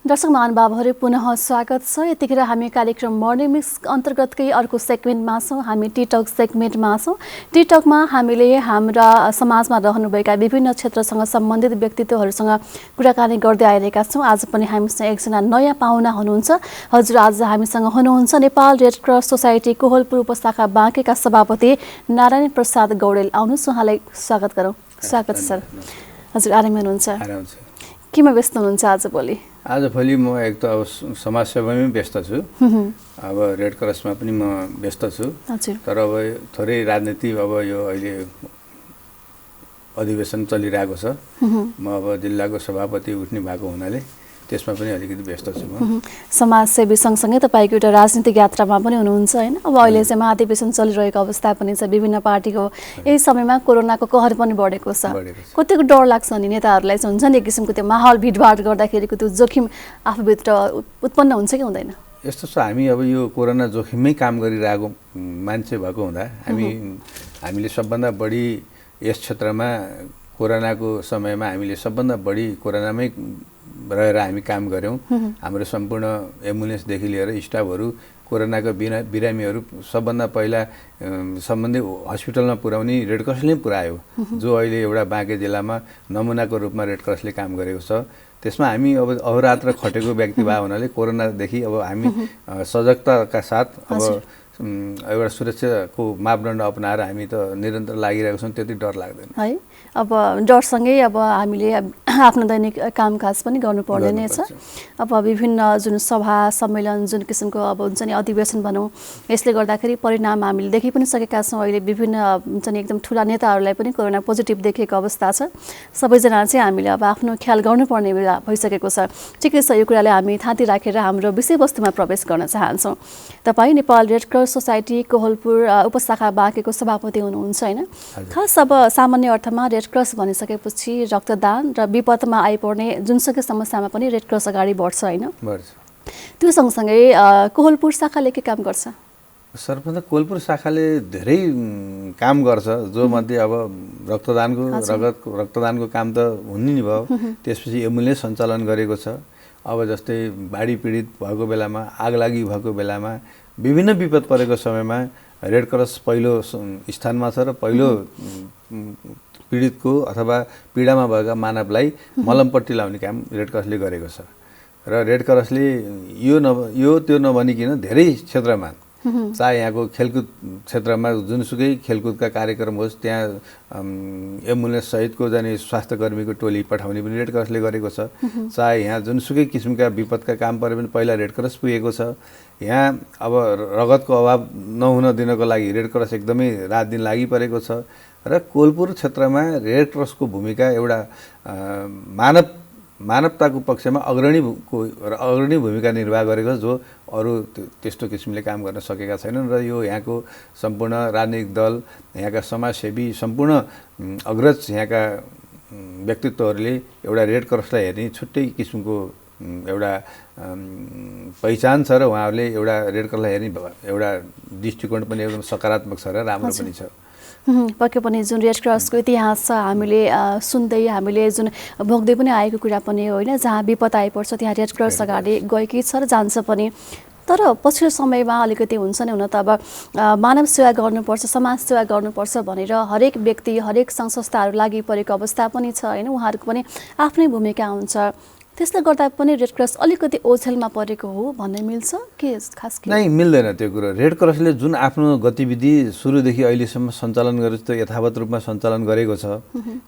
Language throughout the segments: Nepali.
दर्शक महानुभावहरू पुनः स्वागत छ। यतिखेर हामी कार्यक्रम मर्निङ मिक्स अन्तर्गतकै अर्को सेगमेन्टमा छौँ। हामी टिकटक सेगमेन्टमा छौँ। टिकटकमा हामीले हाम्रा समाजमा रहनुभएका विभिन्न क्षेत्रसँग सम्बन्धित व्यक्तित्वहरूसँग कुराकानी गर्दै आइरहेका छौँ। आज पनि हामीसँग एकजना नयाँ पाहुना हुनुहुन्छ। हजुर, आज हामीसँग हुनुहुन्छ Nepal red cross society Kohalpur उपशाखा बाँकेका सभापति नारायण प्रसाद गौडेल। आउनुहोस्, उहाँलाई स्वागत गरौँ। स्वागत छ सर। हजुर, आरामै हुनुहुन्छ? केमा व्यस्त हुनुहुन्छ आजभोलि? आजभोलि म एक त अब समाजसेवामै व्यस्त छु। अब रेड क्रसमा पनि म व्यस्त छु। तर अब थोरै राजनीति अब यो अहिले अधिवेशन चलिरहेको छ। म अब जिल्लाको सभापति उठ्ने भएको हुनाले त्यसमा पनि अलिकति व्यस्त छु म। समाजसेवी सँगसँगै तपाईँको एउटा राजनीतिक यात्रामा पनि हुनुहुन्छ होइन? अब अहिले चाहिँ महाधिवेशन चलिरहेको अवस्था पनि छ। विभिन्न पार्टीको यही समयमा कोरोनाको कहर पनि बढेको छ। कतिको डर लाग्छ नि नेताहरूलाई? चाहिँ हुन्छ नि एक किसिमको त्यो माहौल भिडभाड गर्दाखेरिको त्यो जोखिम आफूभित्र उत्पन्न हुन्छ कि हुँदैन? यस्तो छ, हामी अब यो कोरोना जोखिममै काम गरिरहेको मान्छे भएको हुँदा हामीले सबभन्दा बढी यस क्षेत्रमा कोरोनाको समयमा हामीले सबभन्दा बढी कोरोनामै रहेर हामी काम गऱ्यौँ। हाम्रो सम्पूर्ण एम्बुलेन्सदेखि लिएर स्टाफहरू कोरोनाको बिरामीहरू सबभन्दा पहिला सम्बन्धित हस्पिटलमा पुर्याउने रेड क्रसले पुर्यायो। जो अहिले एउटा बाँके जिल्लामा नमुनाको रूपमा रेड क्रसले काम गरेको छ। त्यसमा हामी अब अहोरात्र खटेको व्यक्ति भए हुनाले कोरोनादेखि अब हामी सजगताका साथ अब एउटा सुरक्षाको मापदण्ड अपनाएर हामी त निरन्तर लागिरहेको छौँ। त्यति डर लाग्दैन है। अब डरसँगै अब हामीले आफ्नो दैनिक कामकाज पनि गर्नुपर्ने नै छ। अब विभिन्न जुन सभा सम्मेलन जुन किसिमको अब हुन्छ नि अधिवेशन भनौँ, यसले गर्दाखेरि परिणाम हामीले देखि पनि सकेका छौँ। अहिले विभिन्न हुन्छ नि एकदम ठुला नेताहरूलाई पनि कोरोना पोजिटिभ देखेको अवस्था छ। सबैजना चाहिँ हामीले अब आफ्नो ख्याल गर्नुपर्ने बेला भइसकेको छ। ठिकै छ, यो कुरालाई हामी थाती राखेर हाम्रो विषयवस्तुमा प्रवेश गर्न चाहन्छौँ। तपाईँ Nepal red cross society Kohalpur उपशाखा बाँकेको सभापति हुनुहुन्छ होइन? खास अब सामान्य अर्थमा रेड क्रस भनिसकेपछि रक्तदान र विपदमा आइपर्ने जुनसुकै समस्यामा पनि रेड क्रस अगाडि बढ्छ होइन? त्यो सँगसँगै कोहलपुर शाखाले के काम गर्छ? सर्वप्रथम कोहलपुर शाखाले धेरै काम गर्छ। जो मध्ये अब रक्तदानको काम त हुने नि भयो। त्यसपछि एम्बुलेन्स सञ्चालन गरेको छ। अब जस्तै बाढी पीडित भएको बेलामा, आगलागी भएको बेलामा, विभिन्न विपद परेको समयमा रेड क्रस पहिलो स्थानमा छ र पहिलो पीडितको अथवा पीडामा भएका मानवलाई मलमपट्टि लाउने काम रेड क्रसले गरेको छ। र रेड क्रसले यो त्यो नभनिकन धेरै क्षेत्रमा, चाहे यहाँको खेलकुद क्षेत्रमा जुनसुकै खेलकुदका कार्यक्रम होस्, त्यहाँ एम्बुलेन्स सहितको जाने स्वास्थ्यकर्मीको टोली पठाउने पनि रेड क्रसले गरेको छ। चाहे यहाँ जुनसुकै किसिमका विपदका काम परे पनि पहिला रेड क्रस पुगेको छ। यहाँ अब रगतको अभाव नहुन दिनको लागि रेड क्रस एकदमै रात दिन लागिपरेको छ। र कोहलपुर क्षेत्रमा रेड क्रसको भूमिका एउटा मानवताको पक्षमा अग्रणी भूमिका निर्वाह गरेको छ, जो अरू त्यस्तो किसिमले काम गर्न सकेका छैनन्। र यो यहाँको सम्पूर्ण राजनीतिक दल, यहाँका समाजसेवी, सम्पूर्ण अग्रज यहाँका व्यक्तित्वहरूले एउटा रेड क्रसलाई हेर्ने छुट्टै किसिमको एउटा पहिचान छ। र उहाँहरूले एउटा रेड क्रसलाई हेर्ने एउटा दृष्टिकोण पनि एकदम सकारात्मक छ र राम्रो पनि छ। पक्कै पनि जुन रेड क्रसको इतिहास छ हामीले सुन्दै, हामीले जुन भोग्दै पनि आएको कुरा पनि हो होइन? जहाँ विपद आइपर्छ त्यहाँ रेड क्रस अगाडि गएकै छ र जान्छ पनि। तर पछिल्लो समयमा अलिकति हुन्छ नि, हुन त अब मानव सेवा गर्नुपर्छ, समाज सेवा गर्नुपर्छ भनेर हरेक व्यक्ति, हरेक सङ्घ संस्थाहरू लागि परेको अवस्था पनि छ होइन? उहाँहरूको पनि आफ्नै भूमिका हुन्छ। त्यसले गर्दा पनि रेड क्रस अलिकति ओझेलमा परेको हो भन्ने मिल्छ के? खास नै मिल्दैन त्यो कुरो। रेड क्रसले जुन आफ्नो गतिविधि सुरुदेखि अहिलेसम्म सञ्चालन गरेको त्यो यथावत रूपमा सञ्चालन गरेको छ।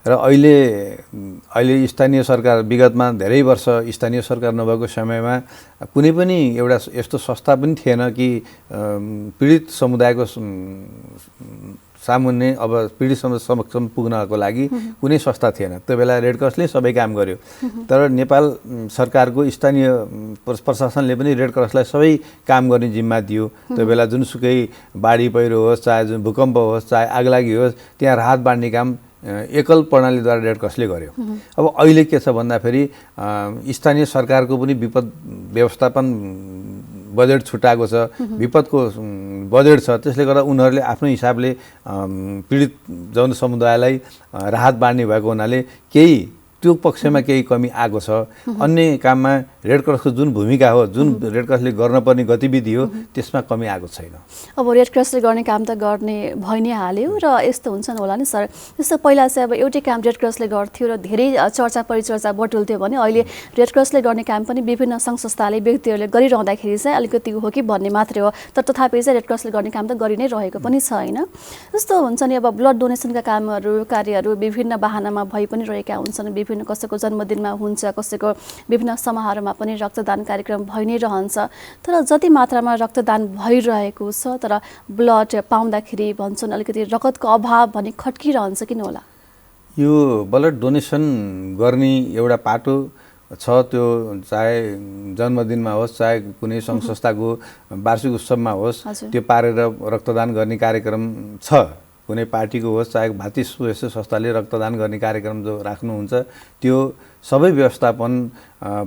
र अहिले स्थानीय सरकार, विगतमा धेरै वर्ष स्थानीय सरकार नभएको समयमा कुनै पनि एउटा यस्तो संस्था पनि थिएन कि पीडित समुदायको सामुन्ने अब पीडित समक्षम पुग्नको लागि कुनै संस्था थिएन। त्यो बेला रेड क्रसले सबै काम गर्यो। तर नेपाल सरकारको स्थानीय प्रशासनले पनि रेड क्रसलाई सबै काम गर्ने जिम्मा दियो। त्यो बेला जुनसुकै बाढी पहिरो होस्, चाहे जुन भूकम्प होस्, चाहे आगलागी होस्, त्यहाँ राहत बाँड्ने काम एकल प्रणालीद्वारा रेड क्रसले गर्यो। अब अहिले के छ भन्दाखेरि स्थानीय सरकारको पनि विपद व्यवस्थापन बजेट छुट्याएको छ, विपदको बजेट छ। त्यसले गर्दा उनीहरूले आफ्नो हिसाबले पीडित जन समुदायलाई राहत बाँड्ने भएको हुनाले केही त्यो पक्षमा केही कमी आएको छ। अन्य काममा रेड क्रसको जुन भूमिका हो, जुन रेड क्रसले गर्नुपर्ने गतिविधि हो, त्यसमा कमी आएको छैन। अब रेड क्रसले गर्ने काम त गर्ने भइ नै हाल्यो र यस्तो हुन्छ होला नि सर, जस्तो पहिला चाहिँ अब एउटै काम रेड क्रसले गर्थ्यो र धेरै चर्चा परिचर्चा बटुल्थ्यो भने अहिले रेड क्रसले गर्ने काम पनि विभिन्न सङ्घ संस्थाले व्यक्तिहरूले गरिरहँदाखेरि चाहिँ अलिकति हो कि भन्ने मात्रै हो, तर तथापि चाहिँ रेड क्रसले गर्ने काम त गरि नै रहेको पनि छ होइन। जस्तो हुन्छ नि अब ब्लड डोनेसनका कामहरू कार्यहरू विभिन्न बाहनामा भइ पनि रहेका हुन्छन्, विभिन्न कसैको जन्मदिनमा हुन्छ, कसैको विभिन्न समारोहमा पनि रक्तदान कार्यक्रम भइ नै रहन्छ। तर जति मात्रामा रक्तदान भइरहेको छ तर ब्लड पाउँदाखेरि भन्छन् अलिकति रगतको अभाव भने खट्किरहन्छ किन होला? यो ब्लड डोनेसन गर्ने एउटा पाटो छ, त्यो चाहे जन्मदिनमा होस्, चाहे कुनै सङ्घ संस्थाको वार्षिक उत्सवमा होस्, त्यो पारेर रक्तदान गर्ने कार्यक्रम छ। कुनै पार्टीको होस्, चाहे भातृ स्वयं संस्थाले रक्तदान गर्ने कार्यक्रम जो राख्नुहुन्छ, त्यो सबै व्यवस्थापन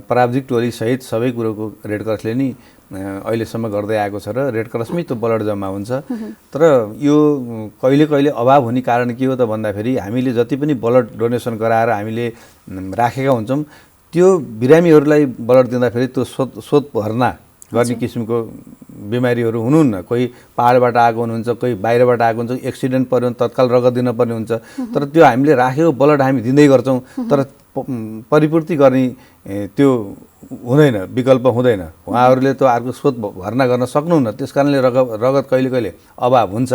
प्राविधिक टोलीसहित सबै कुरोको रेड क्रसले नि अहिलेसम्म गर्दै आएको छ र रेड क्रसमै त्यो ब्लड जम्मा हुन्छ। तर यो कहिले कहिले अभाव हुने कारण के हो त भन्दाखेरि हामीले जति पनि ब्लड डोनेसन गराएर हामीले राखेका हुन्छौँ, त्यो बिरामीहरूलाई ब्लड दिँदाखेरि त्यो शोध भर्ना गर्ने किसिमको बिमारीहरू हुनुहुन्न। कोही पहाडबाट आएको हुनुहुन्छ, कोही बाहिरबाट आएको हुन्छ, एक्सिडेन्ट पर्यो भने तत्काल रगत दिनुपर्ने हुन्छ। तर त्यो हामीले राखेको ब्लड हामी दिँदै गर्छौँ, तर परिपूर्ति गर्ने त्यो हुँदैन, विकल्प हुँदैन। उहाँहरूले त अर्को स्रोत भर्ना गर्न सक्नुहुन्न, त्यस कारणले रगत कहिले कहिले अभाव हुन्छ।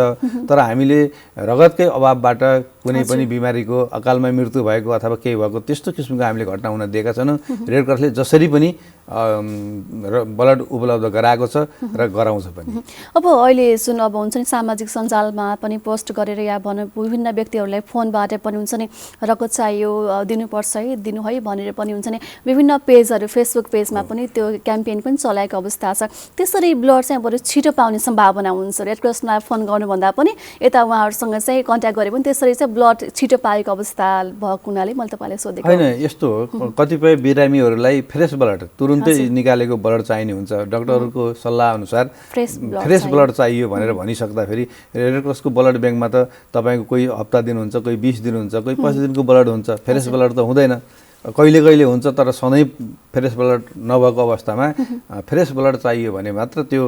तर हामीले रगतकै अभावबाट कुनै पनि बिमारीको अकालमा मृत्यु भएको अथवा केही भएको त्यस्तो किसिमको हामीले घटना हुन दिएका छैनौँ। रेड क्रसले जसरी पनि ब्लड उपलब्ध गराएको छ र गराउँछ पनि। अब अहिले जुन अब हुन्छ नि सामाजिक सञ्जालमा पनि पोस्ट गरेर या भनौँ विभिन्न व्यक्तिहरूलाई फोनबाट पनि हुन्छ नि रगत चाहियो दिनुपर्छ है, दिनु है भनेर पनि हुन्छ नि विभिन्न पेजहरू फेसबुक पेजमा पनि त्यो क्याम्पेन पनि चलाएको अवस्था छ। त्यसरी ब्लड चाहिँ बरु छिटो पाउने सम्भावना हुन्छ। रेड क्रसलाई फोन गर्नुभन्दा पनि यता उहाँहरूसँग चाहिँ कन्ट्याक्ट गरे पनि त्यसरी चाहिँ ब्लड छिटो पाएको अवस्था भएको हुनाले मैले तपाईँलाई सोधेको। होइन, यस्तो हो, कतिपय बिरामीहरूलाई फ्रेस ब्लड तुरुन्तै निकालेको ब्लड चाहिने हुन्छ। डक्टरहरूको सल्लाह अनुसार फ्रेस ब्लड चाहियो भनेर भनिसक्दाखेरि रेड क्रसको ब्लड ब्याङ्कमा त तपाईँको कोही हप्ता दिन हुन्छ, कोही 20 दिन हुन्छ, कोही 25 दिनको ब्लड हुन्छ, फ्रेस ब्लड त हुँदैन। कहिले कहिले हुन्छ, तर सधैँ फ्रेस ब्लड नभएको अवस्थामा फ्रेस ब्लड चाहियो भने मात्र त्यो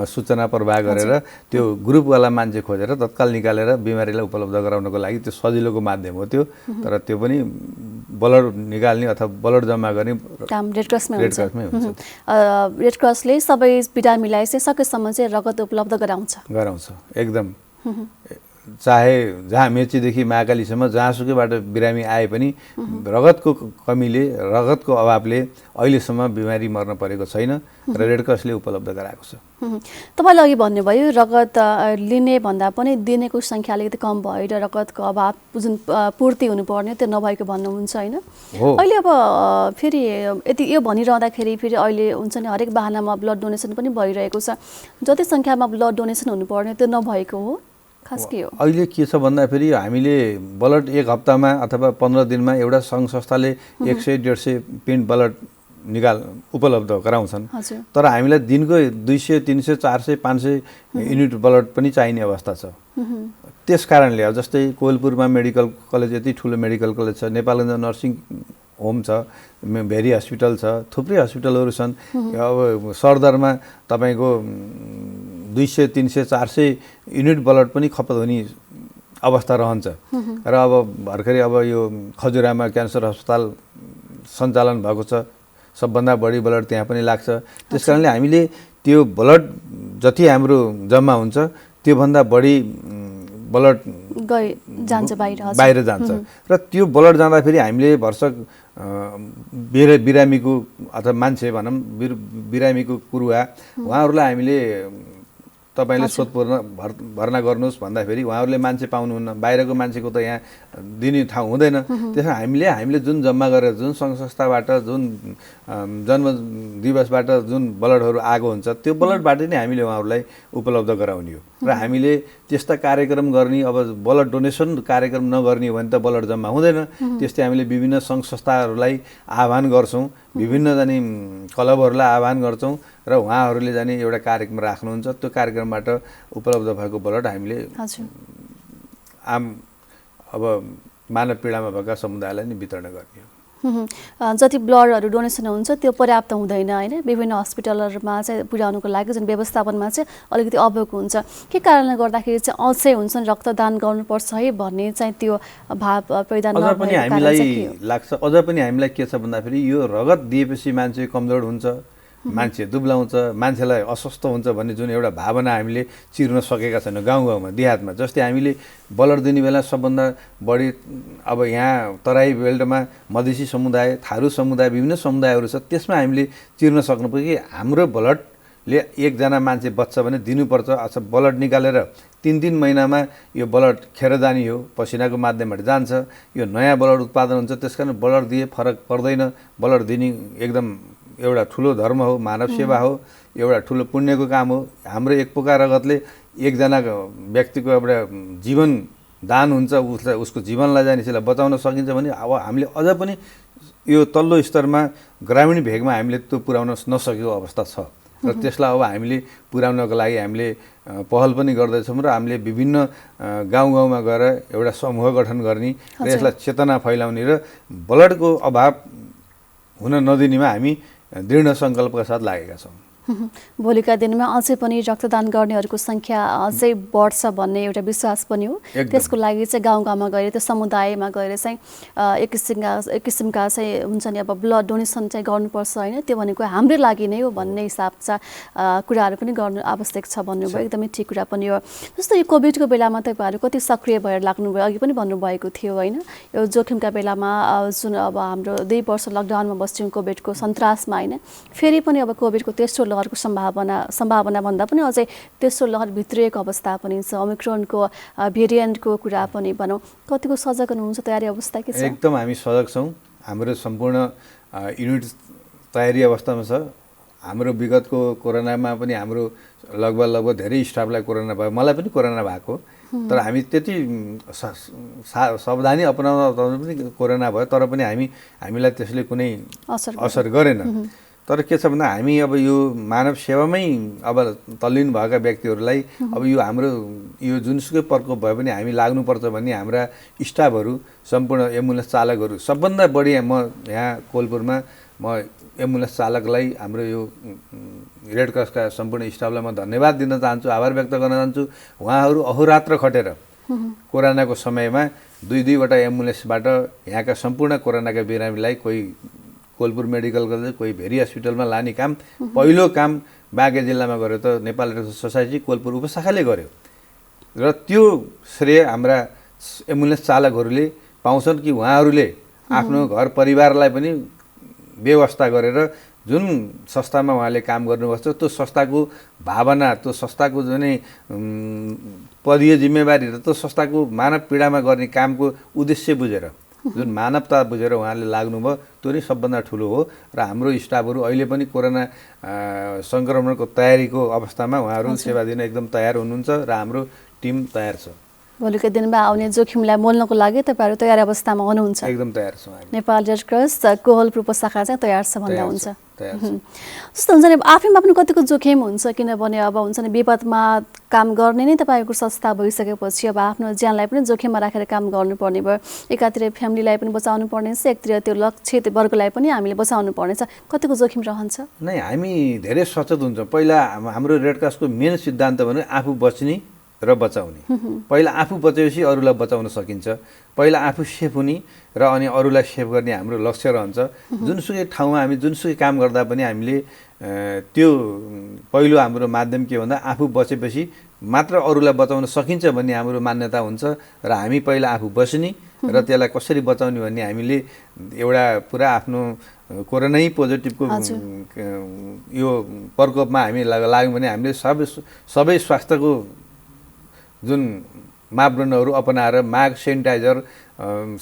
सूचना प्रवाह गरेर त्यो ग्रुपवाला मान्छे खोजेर तत्काल निकालेर बिमारीलाई उपलब्ध गराउनको लागि त्यो सजिलोको माध्यम हो त्यो। तर त्यो पनि ब्लड निकाल्ने अथवा ब्लड जम्मा गर्ने काम रेड क्रसमै हुन्छ। रेड क्रसले सबै बिरामीलाई चाहिँ सकेसम्म चाहिँ रगत उपलब्ध गराउँछ एकदम। चाहे जहाँ मेचीदेखि महाकालीसम्म जहाँसुकैबाट बिरामी आए पनि रगतको कमीले, रगतको अभावले अहिलेसम्म बिमारी मर्न परेको छैन र रेड क्रसले उपलब्ध गराएको छ। तपाईँले अघि भन्नुभयो रगत लिने भन्दा पनि दिनेको सङ्ख्या अलिकति कम भएर रगतको अभाव जुन पूर्ति हुनुपर्ने त्यो नभएको भन्नुहुन्छ होइन? अहिले अब फेरि यति यो भनिरहँदाखेरि फेरि अहिले हुन्छ नि हरेक बाहनामा ब्लड डोनेसन पनि भइरहेको छ। जति सङ्ख्यामा ब्लड डोनेसन हुनुपर्ने त्यो नभएको हो, खास के हो? अहिले के छ भन्दाखेरि हामीले ब्लड एक हप्तामा अथवा 15 दिनमा एउटा सङ्घ संस्थाले 100-150 पिन्ट ब्लड उपलब्ध गराउँछन्। तर हामीलाई दिनको 200, 300, 400, 500 युनिट ब्लड पनि चाहिने अवस्था छ। त्यस कारणले अब जस्तै कोइलपुरमा मेडिकल कलेज यति ठुलो मेडिकल कलेज छ, नेपालगञ्ज नर्सिङ होम छ, भेरी हस्पिटल छ, थुप्रै हस्पिटलहरू छन्। अब सरदरमा तपाईँको 200, 300, 400 युनिट ब्लड पनि खपत हुने अवस्था रहन्छ। र अब भर्खरै अब यो खजुरामा क्यान्सर अस्पताल सञ्चालन भएको छ, सबभन्दा बढी ब्लड त्यहाँ पनि लाग्छ। त्यस कारणले हामीले त्यो ब्लड जति हाम्रो जम्मा हुन्छ त्योभन्दा बढी ब्लड बाहिर जान्छ। र त्यो ब्लड जाँदाखेरि हामीले भरसक बिरामीको अथवा मान्छे भनौँ बिरामीको कुरुवा उहाँहरूलाई हामीले तपाईँले शोध भर्ना गर्नुहोस् भन्दाखेरि उहाँहरूले मान्छे पाउनुहुन्न, बाहिरको मान्छेको त यहाँ दिने ठाउँ हुँदैन। त्यसमा हामीले जुन जम्मा गरेर जुन सङ्घ संस्थाबाट जुन जन्म दिवसबाट जुन ब्लडहरू आएको हुन्छ त्यो ब्लडबाट नै हामीले उहाँहरूलाई उपलब्ध गराउने हो। र हामीले त्यस्ता कार्यक्रम गर्ने, अब ब्लड डोनेसन कार्यक्रम नगर्ने हो भने त ब्लड जम्मा हुँदैन। त्यस्तै हामीले विभिन्न सङ्घ संस्थाहरूलाई आह्वान गर्छौँ, विभिन्न जाने क्लबहरूलाई आह्वान गर्छौँ र उहाँहरूले जाने एउटा कार्यक्रम राख्नुहुन्छ। त्यो कार्यक्रमबाट उपलब्ध भएको ब्लड हामीले आम अब मानव पीडामा भएका समुदायलाई नै वितरण गर्ने हो। जति ब्लडहरू डोनेसन हुन्छ त्यो पर्याप्त हुँदैन होइन, विभिन्न हस्पिटलहरूमा चाहिँ पुर्याउनुको लागि जुन व्यवस्थापनमा चाहिँ अलिकति अभाव हुन्छ। के कारणले गर्दाखेरि चाहिँ अझै हुन्छ नि रक्तदान गर्नुपर्छ है भन्ने चाहिँ त्यो भाव पैदा अझ पनि हामीलाई लाग्छ, अझ पनि हामीलाई के छ भन्दाखेरि यो रगत दिएपछि मान्छे कमजोर हुन्छ, मान्छे दुब्लाउँछ, मान्छेलाई अस्वस्थ हुन्छ भन्ने जुन एउटा भावना हामीले चिर्न सकेका छैनौँ गाउँ गाउँमा देहातमा। जस्तै हामीले ब्लड दिने बेला सबभन्दा बढी अब यहाँ तराई बेल्टमा मधेसी समुदाय, थारू समुदाय, विभिन्न समुदायहरू छ, त्यसमा हामीले चिर्न सक्नुपर्छ कि हाम्रो ब्लडले एकजना मान्छे बच्छ भने दिनुपर्छ। अच्छा ब्लड निकालेर 3-3 महिनामा यो ब्लड खेर जाने हो, पसिनाको माध्यमबाट जान्छ, यो नयाँ ब्लड उत्पादन हुन्छ, त्यसकारण ब्लड दिए फरक पर्दैन। ब्लड दिने एकदम एउटा ठुलो धर्म हो, मानव सेवा हो, एउटा ठुलो पुण्यको काम हो। हाम्रो एक पोका रगतले एकजना व्यक्तिको एउटा जीवन दान हुन्छ, उसको जीवनलाई जानेलाई बचाउन सकिन्छ भने अब हामीले अझ पनि यो तल्लो स्तरमा ग्रामीण भेगमा हामीले त्यो पुर्याउन नसकेको अवस्था छ र त्यसलाई अब हामीले पुर्याउनको लागि हामीले पहल पनि गर्दैछौँ र हामीले विभिन्न गाउँ गाउँमा गएर एउटा समूह गठन गर्ने र यसलाई चेतना फैलाउने र ब्लडको अभाव हुन नदिनेमा हामी दृढ सङ्कल्पका साथ लागेका छौँ। भोलिका दिनमा अझै पनि रक्तदान गर्नेहरूको सङ्ख्या अझै बढ्छ भन्ने एउटा विश्वास पनि हो। त्यसको लागि चाहिँ गाउँ गाउँमा गएर त्यो समुदायमा गएर चाहिँ एक किसिमका चाहिँ हुन्छ नि अब ब्लड डोनेसन चाहिँ गर्नुपर्छ होइन, त्यो भनेको हाम्रै लागि नै हो भन्ने हिसाब चाहिँ कुराहरू पनि गर्नु आवश्यक छ भन्नुभयो, एकदमै ठिक कुरा पनि हो। जस्तो यो कोभिडको बेलामा तपाईँहरू कति सक्रिय भएर लाग्नुभयो, अघि पनि भन्नुभएको थियो होइन, यो जोखिमका बेलामा जुन अब हाम्रो 2 वर्ष लकडाउनमा बस्यौँ कोभिडको सन्तासमा होइन, फेरि पनि अब कोभिडको तेस्रो लहरको सम्भावना भन्दा पनि अझै तेस्रो लहर भित्रिएको अवस्था पनि छ, ओमिक्रोनको भेरिएन्टको कुरा पनि भनौँ, कतिको सजग हुनुहुन्छ, तयारी अवस्था के छ? एकदम हामी सजग छौँ, हाम्रो सम्पूर्ण युनिट तयारी अवस्थामा छ। हाम्रो विगतको कोरोनामा पनि हाम्रो लगभग धेरै स्टाफलाई कोरोना भयो, मलाई पनि कोरोना भएको, तर हामी त्यति सावधानी अपनाउँदा पनि कोरोना भयो, तर पनि हामीलाई त्यसले कुनै असर गरेन। तर के छ भन्दा हामी अब यो मानव सेवामै अब तल्लीन भएका व्यक्तिहरूलाई अब यो हाम्रो यो जुनसुकै प्रकोप भए पनि हामी लाग्नुपर्छ भन्ने हाम्रा स्टाफहरू, सम्पूर्ण एम्बुलेन्स चालकहरू, सबभन्दा बढी म यहाँ कोलपुरमा म एम्बुलेन्स चालकलाई, हाम्रो यो रेड क्रसका सम्पूर्ण स्टाफलाई म धन्यवाद दिन चाहन्छु, आभार व्यक्त गर्न चाहन्छु। उहाँहरू अहोरात्र खटेर कोरोनाको समयमा 2-2वटा एम्बुलेन्सबाट यहाँका सम्पूर्ण कोरोनाका बिरामीलाई कोही कोलपुर मेडिकल कलेज, कोही भेरी हस्पिटलमा लाने काम पहिलो काम बाँके जिल्लामा गर्यो त Nepal red cross society Kohalpur उपशाखाले गर्यो र त्यो श्रेय हाम्रा एम्बुलेन्स चालकहरूले पाउँछन् कि उहाँहरूले आफ्नो घर परिवारलाई पनि व्यवस्था गरेर जुन संस्थामा उहाँले काम गर्नुपर्छ त्यो संस्थाको भावना, त्यो संस्थाको जुन पदीय जिम्मेवारी र त्यो संस्थाको मानव पीडामा गर्ने कामको उद्देश्य बुझेर, जुन मानवता बुझेर उहाँले लाग्नुभयो, त्यो नै सबभन्दा ठुलो हो। र हाम्रो स्टाफहरू अहिले पनि कोरोना सङ्क्रमणको तयारीको अवस्थामा उहाँहरू सेवा दिन एकदम तयार हुनुहुन्छ र हाम्रो टिम तयार छ। भोलिको दिनमा आउने जोखिमलाई मोल्नको लागि तपाईँहरू तयार अवस्थामा हुनुहुन्छ? एकदम तयार छौँ। नेपाल रेड क्रस कोहलपुर उपशाखा चाहिँ तयार छ भन्दा हुन्छ। जस्तो हुन्छ नि आफैमा पनि कतिको जोखिम हुन्छ, किनभने अब हुन्छ नि विपदमा काम गर्ने नै तपाईँको संस्था भइसकेपछि अब आफ्नो ज्यानलाई पनि जोखिममा राखेर काम गर्नुपर्ने भयो। एकातिर फ्यामिलीलाई पनि बचाउनु पर्नेछ, एकतिर त्यो लक्षित वर्गलाई पनि हामीले बचाउनु पर्नेछ, कतिको जोखिम रहन्छ? नै हामी धेरै सचेत हुन्छौँ। पहिला हाम्रो रेड क्रसको मेन सिद्धान्त भने आफू बच्ने र बचाउने। पहिला आफू बचेपछि अरूलाई बचाउन सकिन्छ, पहिला आफू सेफ हुने र अनि अरूलाई सेफ गर्ने हाम्रो लक्ष्य रहन्छ। जुनसुकै ठाउँमा हामी जुनसुकै काम गर्दा पनि हामीले त्यो पहिलो हाम्रो माध्यम के भन्दा आफू बचेपछि मात्र अरूलाई बचाउन सकिन्छ भन्ने हाम्रो मान्यता हुन्छ र हामी पहिला आफू बस्ने र त्यसलाई कसरी बचाउने भन्ने हामीले एउटा पुरा आफ्नो कोरोनै पोजिटिभको यो प्रकोपमा हामी लाग्यौँ भने हामीले सबै स्वास्थ्यको जुन मापदण्डहरू अपनाएर मास्क, सेनिटाइजर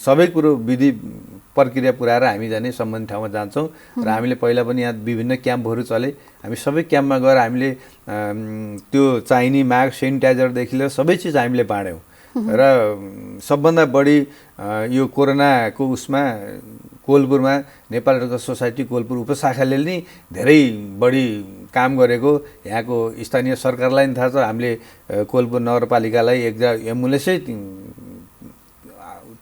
सबै कुरो विधि प्रक्रिया पुऱ्याएर हामी जाने सम्बन्धित ठाउँमा जान्छौँ र हामीले पहिला पनि यहाँ विभिन्न क्याम्पहरू चले, हामी सबै क्याम्पमा गएर हामीले त्यो चाहिने मास्क, सेनिटाइजरदेखि लिएर सबै चिज हामीले बाँड्यौँ र सबभन्दा बढी यो कोरोनाको उसमा कोलपुरमा Nepal red cross society Kohalpur उपशाखाले नै धेरै बढी काम गरेको यहाँको स्थानीय सरकारलाई पनि थाहा छ। हामीले कोलपुर नगरपालिकालाई एक एम्बुलेन्सै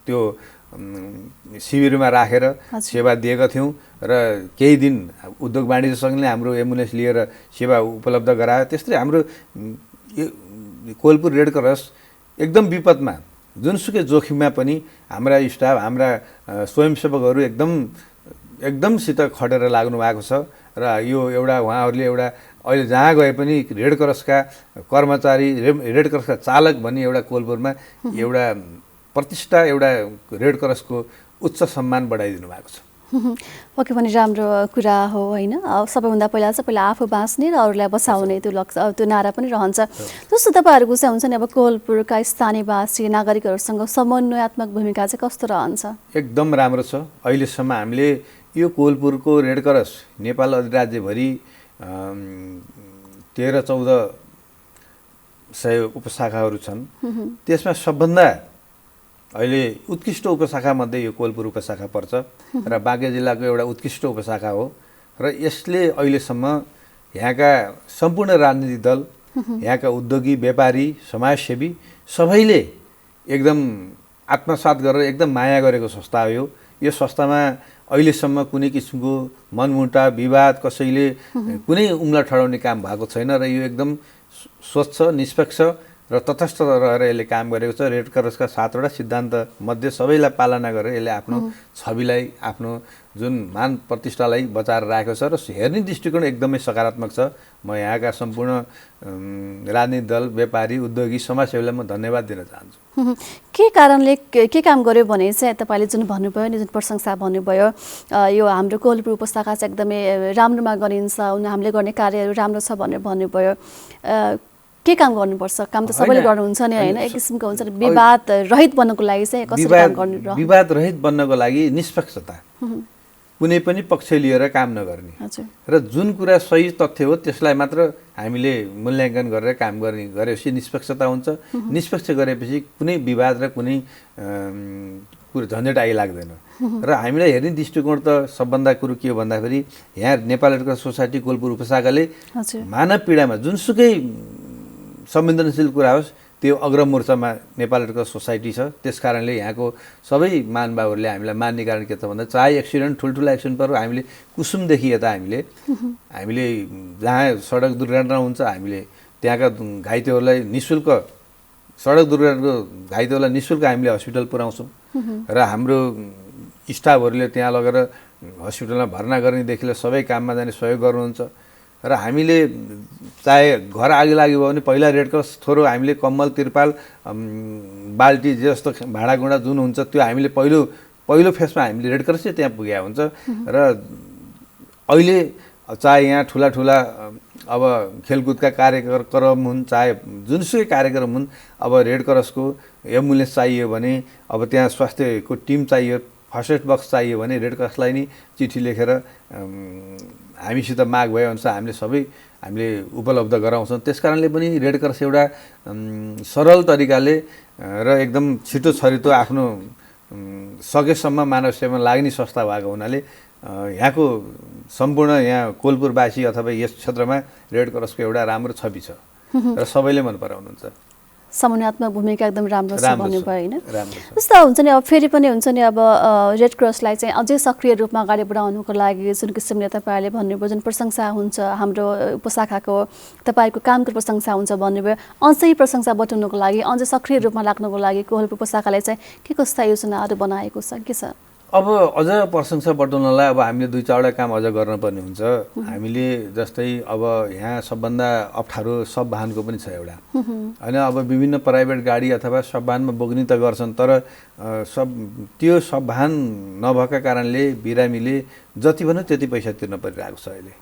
त्यो शिविरमा राखेर सेवा दिएका थियौँ र केही दिन उद्योग वाणिज्य सङ्घले हाम्रो एम्बुलेन्स लिएर सेवा उपलब्ध गरायो। त्यस्तै हाम्रो कोलपुर रेड क्रस एकदम विपदमा जुनसुकै जोखिममा पनि हाम्रा स्टाफ हाम्रा स्वयंसेवकहरू एकदमसित खटेर लाग्नु भएको छ र यो एउटा उहाँहरूले एउटा अहिले जहाँ गए पनि रेड क्रसका कर्मचारी रेड क्रसका चालक भन्ने एउटा कोलपुरमा एउटा प्रतिष्ठा एउटा रेड क्रसको उच्च सम्मान बढाइदिनु भएको छ। पक्कै पनि राम्रो कुरा हो होइन। सबैभन्दा पहिला आफू बाँच्ने र अरूलाई बचाउने त्यो लक्ष्य त्यो नारा पनि रहन्छ। जस्तो तपाईँहरूको चाहिँ हुन्छ नि अब कोलपुरका स्थानीयवासी नागरिकहरूसँग समन्वयात्मक भूमिका चाहिँ कस्तो रहन्छ? एकदम राम्रो छ। अहिलेसम्म हामीले यो कोलपुरको रेड क्रस नेपाल अधिराज्यभरि 13-14 उपशाखाहरू छन्। त्यसमा सबभन्दा अहिले उत्कृष्ट उपशाखामध्ये यो कोलपुर उपशाखा पर्छ र बाँके जिल्लाको एउटा उत्कृष्ट उपशाखा हो र यसले अहिलेसम्म यहाँका सम्पूर्ण राजनीतिक दल, यहाँका उद्योगी, व्यापारी, समाजसेवी सबैले एकदम आत्मसात गरेर एकदम माया गरेको संस्था हो। यो संस्थामा अहिलेसम्म कुनै किसिमको मनमुटाव, विवाद, कसैले कुनै उम्ला ठडाउने काम भएको छैन र यो एकदम स्वच्छ, निष्पक्ष र तटस्थ रहेर यसले काम गरेको छ। रेड क्रसका 7वटा सिद्धान्त मध्ये सबैलाई पालना गरेर यसले आफ्नो छविलाई, आफ्नो जुन मान प्रतिष्ठालाई बचाएर राखेको छ र हेर्ने दृष्टिकोण एकदमै सकारात्मक छ। म यहाँका सम्पूर्ण राजनीतिक दल, व्यापारी, उद्योगी, समाजसेवीलाई म धन्यवाद दिन चाहन्छु। के कारणले के काम गर्यो भने चाहिँ तपाईँले जुन भन्नुभयो नि, जुन प्रशंसा भन्नुभयो, यो हाम्रो कोलपुर उपशाखा चाहिँ एकदमै राम्रोमा गरिन्छ, हामीले गर्ने कार्यहरू राम्रो छ भनेर भन्नुभयो। के काम गर्नुपर्छ? काम त सबैले गर्नुहुन्छ नि होइन, एक किसिमको हुन्छ नि विवाद रहित बन्नको लागि चाहिँ कसरी काम गर्नु? विवाद रहित बन्नको लागि निष्पक्षता, कुनै पनि पक्ष लिएर काम नगर्ने र जुन कुरा सही तथ्य हो त्यसलाई मात्र हामीले मूल्याङ्कन गरेर काम गरेपछि निष्पक्षता हुन्छ। निष्पक्ष गरेपछि कुनै विवाद र कुनै कुरो झन्झट आइलाग्दैन र हामीलाई हेर्ने दृष्टिकोण त सबभन्दा कुरो के हो भन्दाखेरि यहाँ Nepal red cross society Kohalpur उपशाखाले मानव पीडामा जुनसुकै संवेदनशील कुरा होस् त्यो अग्रमोर्चामा नेपाल रेड क्रस सोसाइटी छ। त्यसकारणले यहाँको सबै महानुभावहरूले हामीलाई मान्ने कारण के छ भन्दा चाहे एक्सिडेन्ट ठुल्ठुला एक्सिडेन्ट पर्यो हामीले कुसुमदेखि यता हामीले जहाँ सडक दुर्घटना हुन्छ हामीले त्यहाँका घाइतेहरूलाई निःशुल्क सडक दुर्घटनाको घाइतेहरूलाई निःशुल्क हामीले हस्पिटल पुर्याउँछौँ र हाम्रो स्टाफहरूले त्यहाँ लगेर हस्पिटलमा भर्ना गर्नेदेखि सबै काममा जाने सहयोग गर्नुहुन्छ र हामीले चाहे घर आगि लाग्यो भने पहिला रेड क्रस थोरो हामीले कम्मल, तिरपाल, बाल्टी जस्तो भाँडाकुँडा जुन हुन्छ त्यो हामीले पहिलो फेसमा हामीले रेड क्रसै त्यहाँ पुगेको हुन्छ र अहिले चाहे यहाँ ठुला अब खेलकुदका कार्यक्रम हुन्, चाहे जुनसुकै कार्यक्रम हुन्, अब रेड क्रसको एम्बुलेन्स चाहियो भने, अब त्यहाँ स्वास्थ्यको टिम चाहियो, फर्स्ट एड बक्स चाहियो भने रेड क्रसलाई नि चिठी लेखेर हामीसित माग भएअनुसार हामीले उपलब्ध गराउँछौँ। त्यसकारणले पनि रेड क्रस एउटा सरल तरिकाले र एकदम छिटो छरितो आफ्नो सकेसम्म मानव सेवामा लाग्ने संस्था भएको हुनाले यहाँको सम्पूर्ण यहाँ कोलपुरवासी अथवा यस क्षेत्रमा रेड क्रसको एउटा राम्रो छवि छ र सबैले मन पराउनुहुन्छ। समन्वयात्मक भूमिका एकदम राम्रो छ भन्नुभयो होइन। जस्तो हुन्छ नि अब फेरि पनि हुन्छ नि अब रेड क्रसलाई चाहिँ अझै सक्रिय रूपमा अगाडि बढाउनुको लागि जुन किसिमले तपाईँहरूले भन्नुभयो, जुन प्रशंसा हुन्छ हाम्रो उपशाखाको, तपाईँको कामको प्रशंसा हुन्छ भन्नुभयो, अझै प्रशंसा बटुल्नुको लागि, अझै सक्रिय रूपमा लाग्नुको लागि कोलपुर उपशाखाले चाहिँ के कस्ता योजनाहरू बनाएको छ, के छ? अब अझ प्रशंसा बटुल्नलाई अब हामीले 2-4वटा काम अझ गर्नुपर्ने हुन्छ। हामीले जस्तै अब यहाँ सबभन्दा अप्ठ्यारो सब वाहनको पनि छ एउटा होइन। अब विभिन्न प्राइभेट गाडी अथवा सब वाहनमा बोक्ने त गर्छन्, तर त्यो सब वाहन नभएका कारणले बिरामीले जति भन्यो त्यति पैसा तिर्न परिरहेको छ। अहिले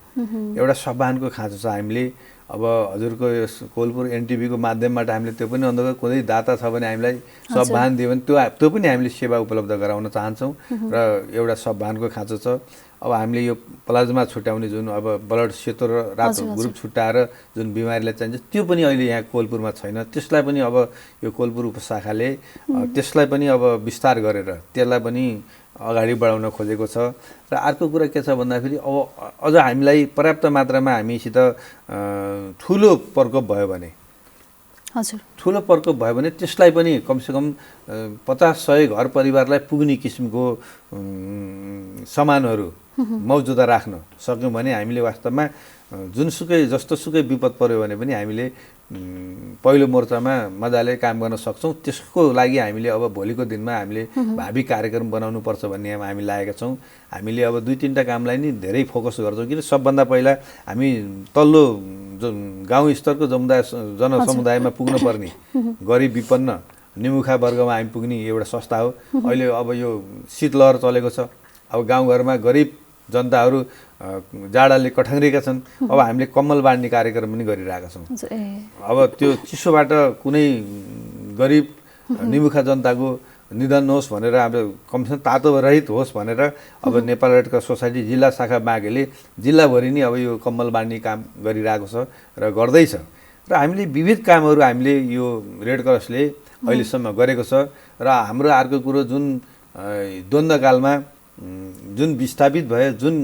एउटा सब वाहनको खाँचो छ। हामीले अब हजुरको यस कोलपुर एनटिभीको माध्यमबाट हामीले त्यो पनि अन्त कुनै दाता छ भने हामीलाई सब वाहन दियो भने त्यो पनि हामीले सेवा उपलब्ध गराउन चाहन्छौँ र एउटा सब वाहनको खाँचो छ। अब हामीले यो प्लाज्मा छुट्याउने जुन अब ब्लड सेतो र रातो ग्रुप छुट्याएर जुन बिमारीलाई चाहिन्छ त्यो पनि अहिले यहाँ कोलपुरमा छैन। त्यसलाई पनि अब यो कोलपुर उपशाखाले त्यसलाई पनि अब विस्तार गरेर त्यसलाई पनि अगाडि बढाउन खोजेको छ। र अर्को कुरा के छ भन्दाखेरि अब अझ हामीलाई पर्याप्त मात्रामा हामीसित ठुलो प्रकोप भयो भने हजुर ठुलो प्रकोप भयो भने त्यसलाई पनि कमसेकम 50-100 घर परिवारलाई पुग्ने किसिमको सामानहरू मौजुदा राख्न सक्यौँ भने हामीले वास्तवमा जुनसुकै जस्तोसुकै विपद पर्यो भने पनि हामीले पहिलो मोर्चामा मजाले काम गर्न सक्छौँ। त्यसको लागि हामीले अब भोलिको दिनमा हामीले भावी कार्यक्रम बनाउनुपर्छ भन्ने हामी लागेका छौँ। हामीले अब 2-3टा कामलाई नि धेरै फोकस गर्छौँ, किन सबभन्दा पहिला हामी तल्लो गाउँ स्तरको जनसमुदायमा पुग्नुपर्ने गरिब विपन्न निमुखा वर्गमा हामी पुग्ने एउटा संस्था हो। अहिले अब यो शीतलहर चलेको छ, अब गाउँघरमा गरिब जनताहरू जाडाले कठङ्ग्रिएका छन्। अब हामीले कम्बल बाँड्ने कार्यक्रम पनि गरिरहेका छौँ। अब त्यो चिसोबाट कुनै गरिब निमुखा जनताको निधन नहोस् भनेर अब कमसेकम तातो रहित होस् भनेर अब नेपाल रेड क्रस सोसाइटी जिल्ला शाखा बाँकेले जिल्लाभरि नै अब यो कम्बल बाँड्ने काम गरिरहेको छ र गर्दैछ। र हामीले विविध कामहरू हामीले यो रेड क्रसले अहिलेसम्म गरेको छ। र हाम्रो अर्को कुरो जुन द्वन्द्वकालमा जुन विस्थापित भए जुन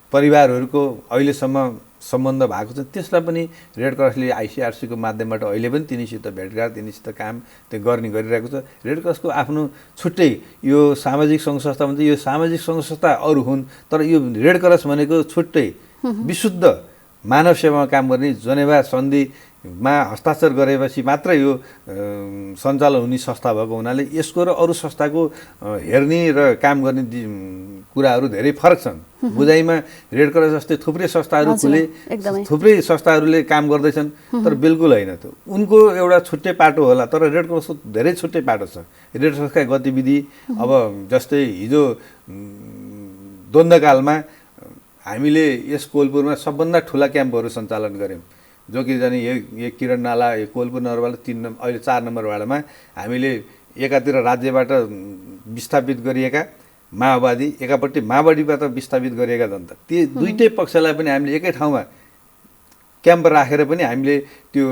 परिवारहरूको अहिलेसम्म सम्बन्ध भएको छ त्यसलाई पनि रेड क्रसले आइसिआरसीको माध्यमबाट अहिले पनि तिनीसित भेटघाट तिनीसित काम त्यो गरिरहेको छ। रेड क्रसको आफ्नो छुट्टै यो सामाजिक सङ्घ संस्था भन्छ, यो सामाजिक सङ्घ संस्था अरू हुन्, तर यो रेड क्रस भनेको छुट्टै विशुद्ध मानव सेवामा काम गर्ने जेनेभा सन्धिमा हस्ताक्षर गरेपछि मात्र यो सञ्चालन हुने संस्था भएको हुनाले यसको र अरू संस्थाको हेर्ने र काम गर्ने कुराहरू धेरै फरक छन्। बुझाइमा रेड क्रस जस्तै थुप्रै संस्थाहरू खुले, थुप्रै संस्थाहरूले काम गर्दैछन्, तर बिल्कुल होइन। त उनको एउटा छुट्टै पाटो होला, तर रेड क्रसको धेरै छुट्टै पाटो छ। रेड क्रसका गतिविधि अब जस्तै हिजो द्वन्द्वकालमा हामीले यस कोलपुरमा सबभन्दा ठुला क्याम्पहरू सञ्चालन गऱ्यौँ, जो कि जाने यो किरण नाला, यो कोलपुर नगरपालिका 3 अहिले 4 नम्बर वार्डमा हामीले एकातिर राज्यबाट विस्थापित गरिएका माओवादी, एकापट्टि माओवादीबाट विस्थापित गरिएका जनता, ती दुईटै पक्षलाई पनि हामीले एकै ठाउँमा क्याम्प राखेर पनि हामीले त्यो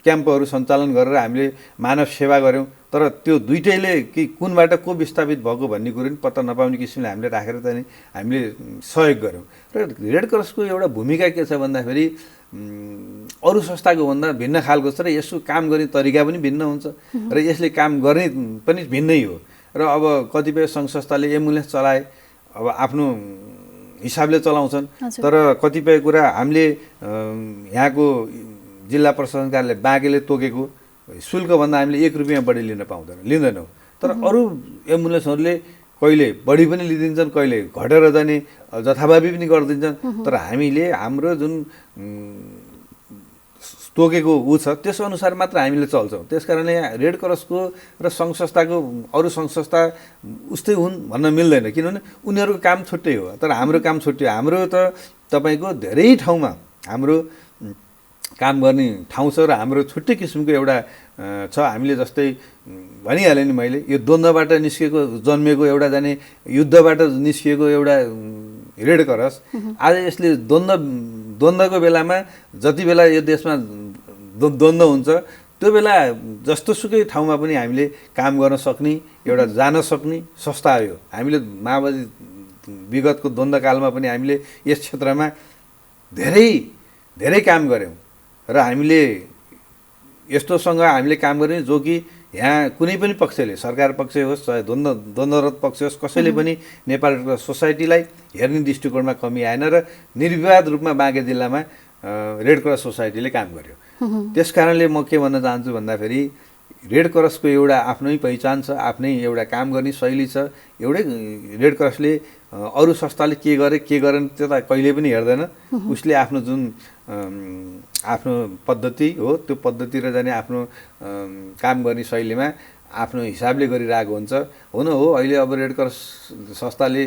क्याम्पहरू सञ्चालन गरेर हामीले मानव सेवा गऱ्यौँ। तर त्यो दुईटैले कि कुनबाट को विस्थापित भएको भन्ने कुरो पनि पत्ता नपाउने किसिमले हामीले राखेर चाहिँ हामीले सहयोग गऱ्यौँ। र रेड क्रसको एउटा भूमिका के छ भन्दाखेरि अरू संस्थाको भन्दा भिन्न खालको छ र यसको काम गर्ने तरिका पनि भिन्न हुन्छ र यसले काम गर्ने पनि भिन्नै हो। र अब कतिपय सङ्घ संस्थाले एम्बुलेन्स चलाए, अब आफ्नो हिसाबले चलाउँछन्, तर कतिपय कुरा हामीले यहाँको जिल्ला प्रशासन कार्यालय बाँकेले तोकेको शुल्कभन्दा हामीले 1 रुपियाँ बढी लिँदैनौँ। तर अरू एम्बुलेन्सहरूले कहिले बढी पनि लिइदिन्छन्, कहिले घटेर जाने जथाभावी पनि गरिदिन्छन्, तर हामीले हाम्रो जुन तोकेको छ त्यसअनुसार मात्र हामीले चल्छौँ। त्यस कारणले रेड क्रसको र सङ्घ संस्थाको अरू सङ्घ संस्था उस्तै हुन् भन्न मिल्दैन, किनभने उनीहरूको काम छुट्टै हो, तर हाम्रो काम छुट्टै हो। हाम्रो त तपाईँको धेरै ठाउँमा हाम्रो काम गर्ने ठाउँ छ र हाम्रो छुट्टै किसिमको एउटा छ। हामीले जस्तै भनिहालेँ नि मैले, यो द्वन्द्वबाट जन्मेको एउटा जाने युद्धबाट निस्किएको एउटा रेड क्रस आज यसले द्वन्द्वको बेलामा जति बेला यो देशमा द्वन्द्व हुन्छ त्यो बेला जस्तोसुकै ठाउँमा पनि हामीले काम गर्न सक्ने एउटा जान सक्ने संस्था हो। हामीले माओवादी विगतको द्वन्द्वकालमा पनि हामीले यस क्षेत्रमा धेरै काम गऱ्यौँ र हामीले यस्तोसँग हामीले काम गऱ्यौँ जो कि यहाँ कुनै पनि पक्षले, सरकार पक्ष होस् चाहे द्वन्द्वरत पक्ष होस्, कसैले पनि नेपाल रेड क्रस सोसाइटीलाई हेर्ने दृष्टिकोणमा कमी आएन र निर्विवाद रूपमा बाँके जिल्लामा रेड क्रस सोसाइटीले काम गर्यो। त्यस कारणले म के भन्न चाहन्छु भन्दाखेरि रेड क्रसको एउटा आफ्नै पहिचान छ, आफ्नै एउटा काम गर्ने शैली छ। एउटै रेड क्रसले अरू संस्थाले के गरेन त्यो त कहिले पनि हेर्दैन। उसले आफ्नो जुन आफ्नो पद्धति हो त्यो पद्धति र जाने आफ्नो काम गर्ने शैलीमा आफ्नो हिसाबले गरिरहेको हुन्छ। हुन हो अहिले अब रेड क्रस संस्थाले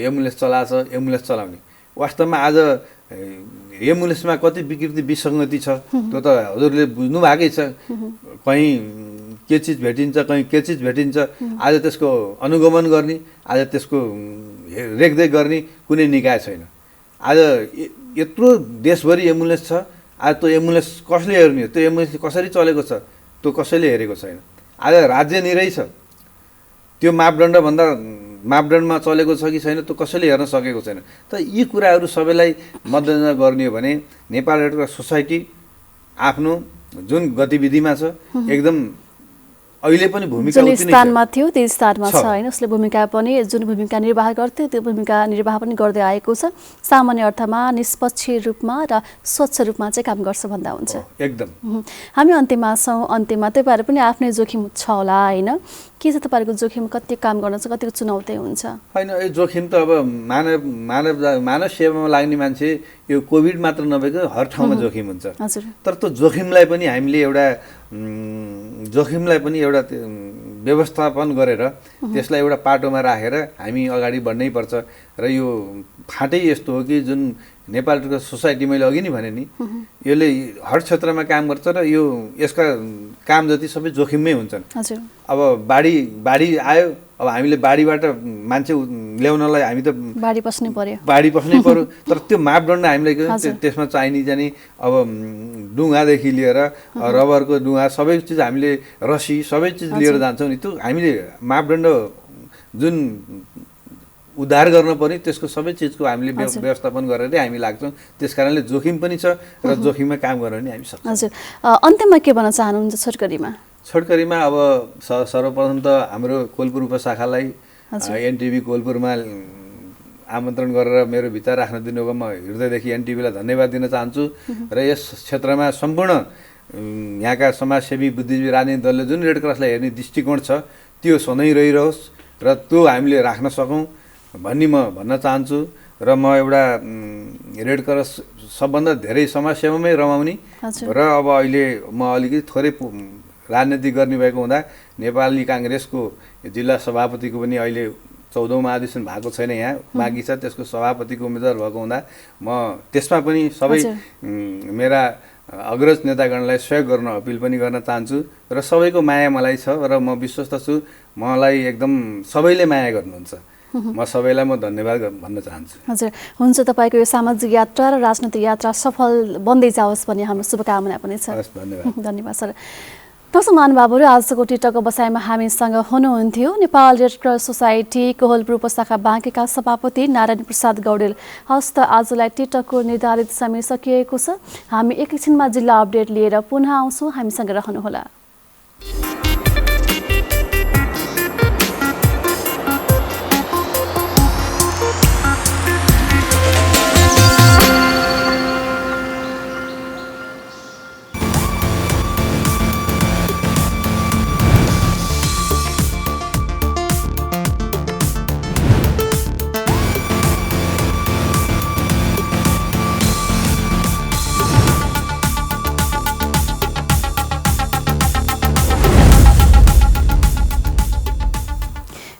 एम्बुलेन्स चलाछ, एम्बुलेन्स चलाउने वास्तवमा आज एम्बुलेन्समा कति विकृति विसङ्गति छ त्यो त हजुरले बुझ्नु भएकै छ। कहीँ के चिज भेटिन्छ, कहीँ के चिज भेटिन्छ, आज त्यसको अनुगमन गर्ने, आज त्यसको रेखदेख गर्ने कुनै निकाय छैन। आज यत्रो देशभरि एम्बुलेन्स छ, आज त्यो एम्बुलेन्स कसले हेर्ने हो, त्यो एम्बुलेन्स कसरी चलेको छ त्यो कसैले हेरेको छैन। आज राज्य निरै छ, त्यो मापदण्डमा चलेको छ कि छैन त्यो कसैले हेर्न सकेको छैन। त यी कुराहरू सबैलाई मध्यनजर गर्ने हो भने नेपाल रेड क्रस सोसाइटी आफ्नो जुन गतिविधिमा छ एकदम अहिले पनि भूमिका जुन उति नै छ। स्थानमा थियो त्यो स्थानमा छ होइन, उसले भूमिका पनि जुन भूमिका निर्वाह गर्थ्यो त्यो भूमिका निर्वाह पनि गर्दै आएको छ। सामान्य अर्थमा निष्पक्ष रूपमा र स्वच्छ रूपमा चाहिँ काम गर्छ भन्दा हुन्छ। एकदम। हामी अन्त्यमा छौँ। अन्त्यमा तपाईँहरू पनि आफ्नै जोखिम छ होला होइन, के छ तपाईँहरूको जोखिम, कति काम गर्न छ, कतिको चुनौती हुन्छ? होइन, यो जोखिम त अब मानव सेवामा लाग्ने मान्छे यो कोभिड मात्र नभएको हर ठाउँमा जोखिम हुन्छ। हजुर। तर त्यो जोखिमलाई पनि हामीले एउटा व्यवस्थापन गरेर त्यसलाई एउटा पाटोमा राखेर हामी अगाडि बढ्नै पर्छ। र यो फाँटै यस्तो हो कि जुन नेपालको सोसाइटी मैले अघि नै भने नि यसले हर क्षेत्रमा काम गर्छ र यसका काम जति सबै जोखिममै हुन्छन्। हजुर। अब बाढी आयो, अब हामीले बाढीबाट मान्छे ल्याउनलाई हामी त बाढी पस्नै पर्यो तर त्यो मापदण्ड हामीलाई त्यसमा चाहिने जाने अब डुङ्गादेखि लिएर रबरको डुङ्गा सबै चिज हामीले रसी सबै चिज लिएर जान्छौँ नि, त्यो हामीले मापदण्ड जुन उद्धार गर्न पर्यो त्यसको सबै चिजको हामीले व्यवस्थापन गरेर हामी लाग्छौँ। त्यस कारणले जोखिम पनि छ र जोखिममा काम गर्न पनि हामी सक्छौँ। हजुर, अन्त्यमा के भन्न चाहनुहुन्छ छोटकरीमा? छोटकरीमा अब सर्वप्रथम त हाम्रो कोलपुर उपशाखालाई एनटिभी कोलपुरमा आमन्त्रण गरेर मेरो भित्र राख्न दिनुभयो। म हृदयदेखि एनटिभीलाई धन्यवाद दिन चाहन्छु र यस क्षेत्रमा सम्पूर्ण यहाँका समाजसेवी बुद्धिजीवी राजनीतिक दलले जुन रेड क्रसलाई हेर्ने दृष्टिकोण छ त्यो सधैँ रहिरहोस् र त्यो हामीले राख्न सकौँ भन्ने म भन्न चाहन्छु। र म एउटा रेड क्रस सबभन्दा धेरै समाजसेवामै रमाउने र अब अहिले म अलिकति थोरै राजनीति गर्ने भएको हुँदा नेपाली काङ्ग्रेसको जिल्ला सभापतिको पनि अहिले 14औं महाधिवेशन भएको छैन, यहाँ बाँकी छ, त्यसको सभापतिको उम्मेदवार भएको हुँदा म त्यसमा पनि सबै मेरा अग्रज नेतागणलाई सहयोग गर्न अपिल पनि गर्न चाहन्छु। र सबैको माया मलाई छ र म विश्वस्त छु, मलाई एकदम सबैले माया गर्नुहुन्छ। म सबैलाई म धन्यवाद भन्न चाहन्छु। हजुर, हुन्छ। तपाईँको यो सामाजिक यात्रा र राजनैतिक यात्रा सफल बन्दै जाओस् भन्ने हाम्रो शुभकामना पनि छ। धन्यवाद। धन्यवाद सर। दर्शक महानुभावहरू, आजको टिकटक बसाइमा हामीसँग हुनुहुन्थ्यो Nepal red cross society Kohalpur उपशाखा बाँकेका सभापति नारायण प्रसाद गौडेल। हस्त आजलाई टिकटकको निर्धारित समय सकिएको छ। हामी एकैछिनमा जिल्ला अपडेट लिएर पुनः आउँछौँ, हामीसँग रहनुहोला।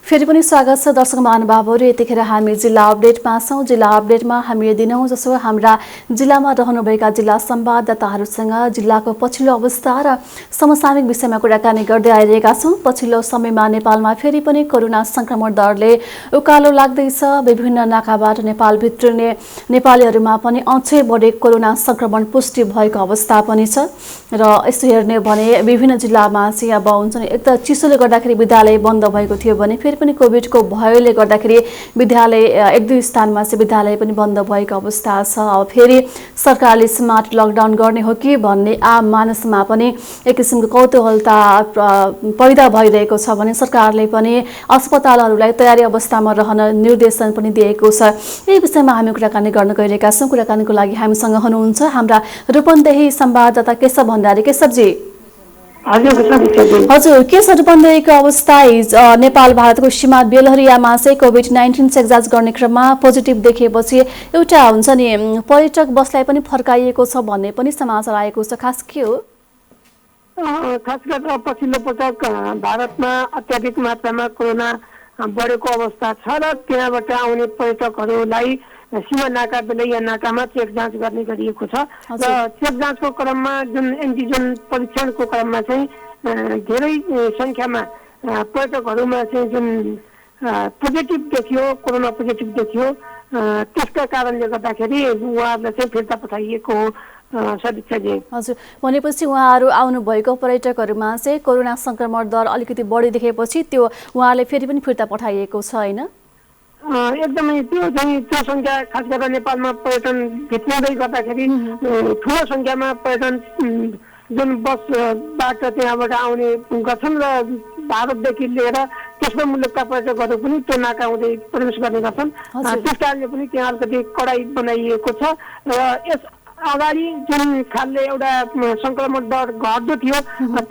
फेरि पनि स्वागत छ दर्शक महानुभावहरू। यतिखेर हामी जिल्ला अपडेटमा छौँ। जिल्ला अपडेटमा हामी दिनहुँ जसो हाम्रा जिल्लामा रहनुभएका जिल्ला संवाददाताहरूसँग जिल्लाको पछिल्लो अवस्था र समसामयिक विषयमा कुराकानी गर्दै आइरहेका छौँ। पछिल्लो समयमा नेपालमा फेरि पनि कोरोना संक्रमण दरले उकालो लाग्दैछ। विभिन्न नाकाबाट नेपाल भित्रिने नेपालीहरूमा पनि अझै बढी कोरोना संक्रमण पुष्टि भएको अवस्था पनि छ। र यस्तो हेर्ने भने विभिन्न जिल्लामा चाहिँ अब हुन्छ नि, एक त चिसोले गर्दाखेरि विद्यालय बन्द भएको थियो भने फेरि पनि कोभिडको भयले गर्दाखेरि विद्यालय एक दुई स्थानमा चाहिँ विद्यालय पनि बन्द भएको अवस्था छ। अब फेरि सरकारले स्मार्ट लकडाउन गर्ने हो कि भन्ने आम मानसमा पनि एक किसिमको कौतूहलता पैदा भइरहेको छ भने सरकारले पनि अस्पतालहरूलाई तयारी अवस्थामा रहन निर्देशन पनि दिएको छ। यही विषयमा हामी कुराकानी गर्न गइरहेका छौँ। कुराकानीको लागि हामीसँग हुनुहुन्छ हाम्रा रूपन्देही संवाददाता केशव भण्डारी। केशवजी, हजुर, के छ रूपन्देहीको अवस्था? नेपाल भारतको सीमा बेलहरियामा चाहिँ कोभिड-19 चेक जाँच गर्ने क्रममा पोजिटिभ देखिएपछि एउटा हुन्छ नि पर्यटक बसलाई पनि फर्काइएको छ भन्ने पनि समाचार आएको छ। खास के हो? खास गरेर पछिल्लो पटक भारतमा अत्याधिक मात्रामा कोरोना बढेको अवस्था छ र त्यहाँबाट आउने पर्यटकहरूलाई सीमा नाका बेलैया नाकामा चेक जाँच गर्ने गरिएको छ। र चेक जाँचको क्रममा जुन एन्टिजेन परीक्षणको क्रममा चाहिँ धेरै सङ्ख्यामा पर्यटकहरूमा चाहिँ जुन पोजिटिभ देखियो, कोरोना पोजिटिभ देखियो, त्यसका कारणले गर्दाखेरि उहाँहरूलाई चाहिँ फिर्ता पठाइएको हो। हजुर, भनेपछि उहाँहरू आउनुभएको पर्यटकहरूमा चाहिँ कोरोना संक्रमण दर अलिकति बढी देखेपछि त्यो उहाँहरूले फेरि पनि फिर्ता पठाइएको छ होइन? एकदमै त्यो सङ्ख्या खास गरेर नेपालमा पर्यटन भित्राउँदै गर्दाखेरि ठुलो सङ्ख्यामा पर्यटन जुन बसबाट त्यहाँबाट आउने गर्छन् र भारतदेखि लिएर तेस्रो मुलुकका पर्यटकहरू पनि त्यो नाका हुँदै प्रवेश गर्ने गर्छन्। त्यस कारणले पनि त्यहाँ अलिकति कडाइ बनाइएको छ र यस अगाडि जुन खालले एउटा सङ्क्रमण दर घट्दो थियो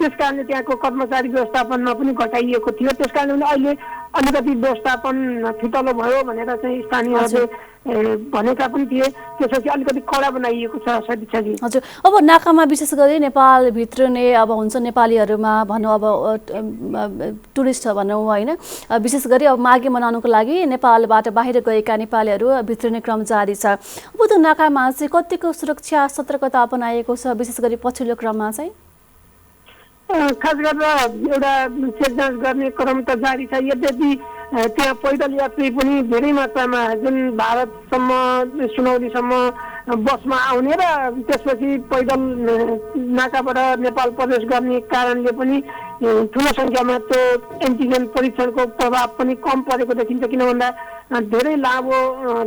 त्यस कारणले त्यहाँको कर्मचारी व्यवस्थापनमा पनि घटाइएको थियो। त्यस कारणले पनि अहिले अलिकति व्यवस्थापन फितलो भयो भनेर चाहिँ स्थानीयहरूले भनेका पनि थिए। त्यसपछि अलिकति कडा बनाइएको छ सदिच्छाजी। हजुर, अब नाकामा विशेष गरी नेपालभित्र नै अब हुन्छ नेपालीहरूमा भनौँ अब टुरिस्ट भनौँ होइन, विशेष गरी अब माघे मनाउनुको लागि नेपालबाट बाहिर गएका नेपालीहरू भित्रिने क्रम जारी छ। अब त्यो नाकामा चाहिँ कतिको सुरक्षा सतर्कता अपनाएको छ विशेष गरी पछिल्लो क्रममा चाहिँ? खास गरेर एउटा चेक जाँच गर्ने क्रम त जारी छ। यद्यपि त्यहाँ पैदल यात्री पनि धेरै मात्रामा जुन भारतसम्म सुनौलीसम्म बसमा आउने र त्यसपछि पैदल नाकाबाट नेपाल प्रवेश गर्ने कारणले पनि ठुलो सङ्ख्यामा त्यो एन्टिजेन परीक्षणको प्रभाव पनि कम परेको देखिन्छ। किन भन्दा धेरै लामो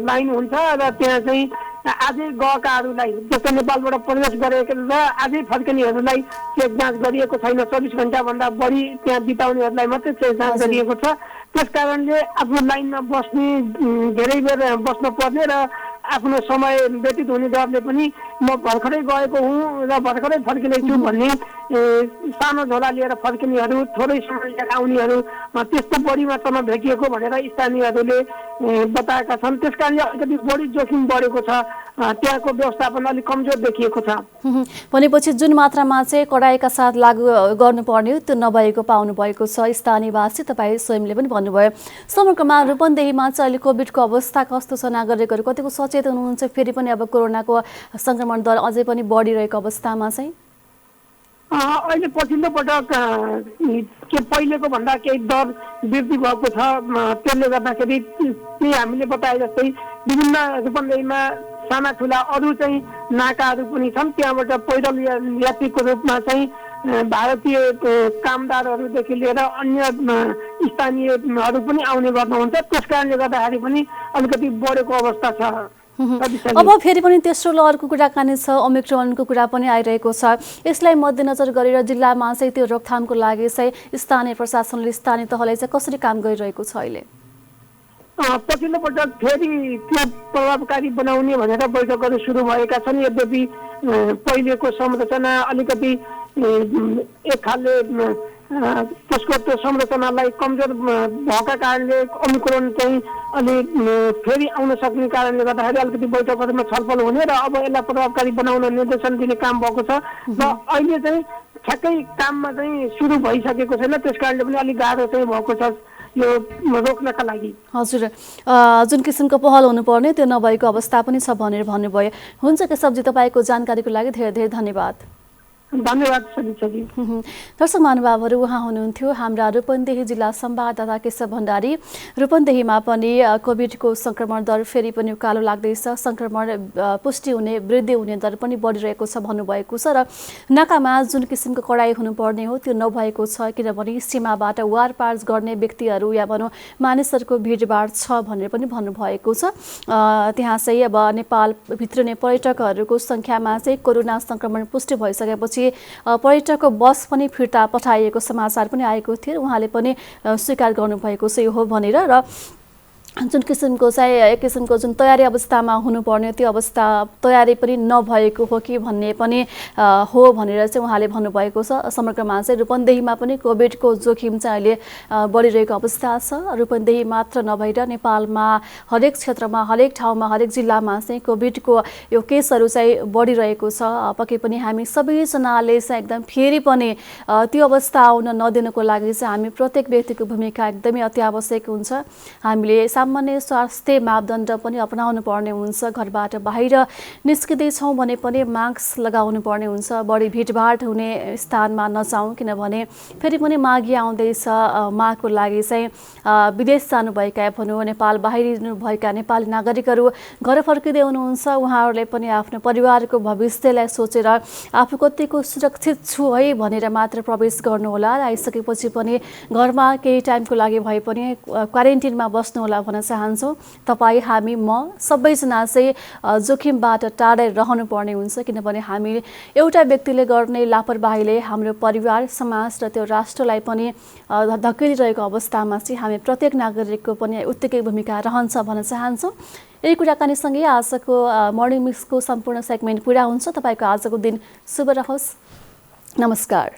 लाइन हुन्छ र त्यहाँ चाहिँ आजै गएकाहरूलाई जस्तो नेपालबाट प्रवेश गरेका र आजै फर्कनेहरूलाई चेक जाँच गरिएको छैन। 24 घण्टाभन्दा बढी त्यहाँ बिताउनेहरूलाई मात्रै चेक जाँच गरिएको छ। त्यस कारणले आफ्नो लाइनमा बस्ने धेरै बेर बस्न पर्ने र आफ्नो समय व्यतीत हुने डरले पनि म भर्खरै गएको हुँ र भर्खरै फर्किनेछु भन्ने सानो झोला लिएर फर्किनेहरू, थोरै समय लिएर आउनेहरू त्यस्तो बढी मात्रामा भेटिएको भनेर स्थानीयहरूले बताएका छन्। त्यस कारणले अलिकति बढी जोखिम बढेको छ। त्यहाँको व्यवस्थापन अलिक कमजोर देखिएको छ। भनेपछि जुन मात्रामा चाहिँ कडाइका साथ लागू गर्नुपर्ने त्यो नभएको पाउनु भएको छ स्थानीयवासी, तपाईँ स्वयंले पनि भन्नुभयो। समग्रमा रूपन्देहीमा चाहिँ अहिले कोभिडको अवस्था कस्तो छ? नागरिकहरू कतिको सचेत हुनुहुन्छ? फेरि पनि अब कोरोनाको सङ्क्रमण दर अझै पनि बढिरहेको अवस्थामा चाहिँ अहिले पछिल्लो पटक के पहिलेको भन्दा केही दर वृद्धि भएको छ। त्यसले गर्दाखेरि त्यही हामीले बताए जस्तै विभिन्न रूपन्देहीमा साना ठुला अरू चाहिँ नाकाहरू पनि छन्। त्यहाँबाट पैदल यात्रीको रूपमा चाहिँ भारतीय कामदारहरूदेखि लिएर अन्य स्थानीयहरू पनि आउने गर्नुहुन्छ। त्यस कारणले गर्दाखेरि पनि अलिकति बढेको अवस्था छ। अब फेरि पनि तेस्रो लहरको कुराकानी छ, ओमिक्रोनको कुरा पनि आइरहेको छ। यसलाई मध्यनजर गरेर जिल्लामा चाहिँ त्यो रोकथामको लागि चाहिँ स्थानीय प्रशासनले स्थानीय तहले चाहिँ कसरी काम गरिरहेको छ अहिले? पछिल्लो पटक फेरि त्यो प्रभावकारी बनाउने भनेर बैठकहरू सुरु भएका छन्। यद्यपि पहिलेको संरचना अलिकति एक खालले त्यसको त्यो संरचनालाई कमजोर भएका कारणले ओमिक्रोन चाहिँ अलि फेरि आउन सक्ने कारणले गर्दाखेरि अलिकति बैठकहरूमा छलफल हुने र अब यसलाई प्रभावकारी बनाउन निर्देशन दिने काम भएको छ र अहिले चाहिँ ठ्याक्कै काममा चाहिँ सुरु भइसकेको छैन। त्यस कारणले पनि अलिक गाह्रो चाहिँ भएको छ यो रोक्नका लागि। हजुर, जुन किसिमको पहल हुनुपर्ने त्यो नभएको अवस्था पनि छ भनेर भन्नुभयो। हुन्छ केशवजी, तपाईँको जानकारीको लागि धेरै धेरै धन्यवाद। धन्यवाद सदिच्छाजी। दर्शक महानुभावहरू, उहाँ हुनुहुन्थ्यो हाम्रा रूपन्देही जिल्ला संवाददाता केशव भण्डारी। रूपन्देहीमा पनि कोभिडको सङ्क्रमण दर फेरि पनि उकालो लाग्दैछ। सङ्क्रमण पुष्टि हुने, वृद्धि हुने दर पनि बढिरहेको छ भन्नुभएको छ र नाकामा जुन किसिमको कडाइ हुनुपर्ने हो त्यो नभएको छ। किनभने सीमाबाट वारपार गर्ने व्यक्तिहरू या भनौँ मानिसहरूको भिडभाड छ भनेर पनि भन्नुभएको छ। त्यहाँ चाहिँ अब नेपालभित्र नै पर्यटकहरूको सङ्ख्यामा चाहिँ कोरोना सङ्क्रमण पुष्टि भइसकेपछि पर्यटकको बस पनि फिर्ता पठाइएको समाचार पनि आएको थियो। उहाँले पनि स्वीकार गर्नुभएको छ यो हो भनेर। र जुन किसिमको चाहिँ एक किसिमको जुन तयारी अवस्थामा हुनुपर्ने त्यो अवस्था तयारी पनि नभएको हो कि भन्ने पनि हो भनेर चाहिँ उहाँले भन्नुभएको छ। समग्रमा चाहिँ रूपन्देहीमा पनि कोभिडको जोखिम चाहिँ अहिले बढिरहेको अवस्था छ। रूपन्देही मात्र नभएर नेपालमा हरेक क्षेत्रमा, हरेक ठाउँमा, हरेक जिल्लामा चाहिँ कोभिडको यो केसहरू चाहिँ बढिरहेको छ। पक्कै पनि हामी सबैजनाले चाहिँ एकदम फेरि पनि त्यो अवस्था आउन नदिनको लागि चाहिँ हामी प्रत्येक व्यक्तिको भूमिका एकदमै अति आवश्यक हुन्छ। हामीले सामान्य स्वास्थ्य मापदण्ड पनि अपनाउनु पर्ने हुन्छ। घरबाट बाहिर निस्किँदैछौँ भने पनि मास्क लगाउनु पर्ने हुन्छ। बढी भिडभाड हुने स्थानमा नजाउँ, किनभने फेरि पनि माघे आउँदैछ। माघको लागि चाहिँ विदेश जानुभएका भनौँ नेपाल बाहिरिनुभएका नेपाली नागरिकहरू घर फर्किँदै हुनुहुन्छ। उहाँहरूले पनि आफ्नो परिवारको भविष्यलाई सोचेर आफू कतिको सुरक्षित छु है भनेर मात्र प्रवेश गर्नुहोला। आइसकेपछि पनि घरमा केही टाइमको लागि भए पनि क्वारेन्टिनमा बस्नुहोला भन्न चाहन्छौँ तपाईँ हामी म सबैजना चाहिँ जोखिमबाट टाढै रहनुपर्ने हुन्छ किनभने हामी एउटा व्यक्तिले गर्ने लापरवाहीले हाम्रो परिवार समाज र त्यो राष्ट्रलाई पनि धकेलिरहेको अवस्थामा चाहिँ हामी प्रत्येक नागरिकको पनि उत्तिकै भूमिका रहन्छ भन्न चाहन्छौँ। यही कुराकानीसँगै आजको मर्निङ मिक्सको सम्पूर्ण सेगमेन्ट पुरा हुन्छ। तपाईँको आजको दिन शुभ रहोस्। नमस्कार।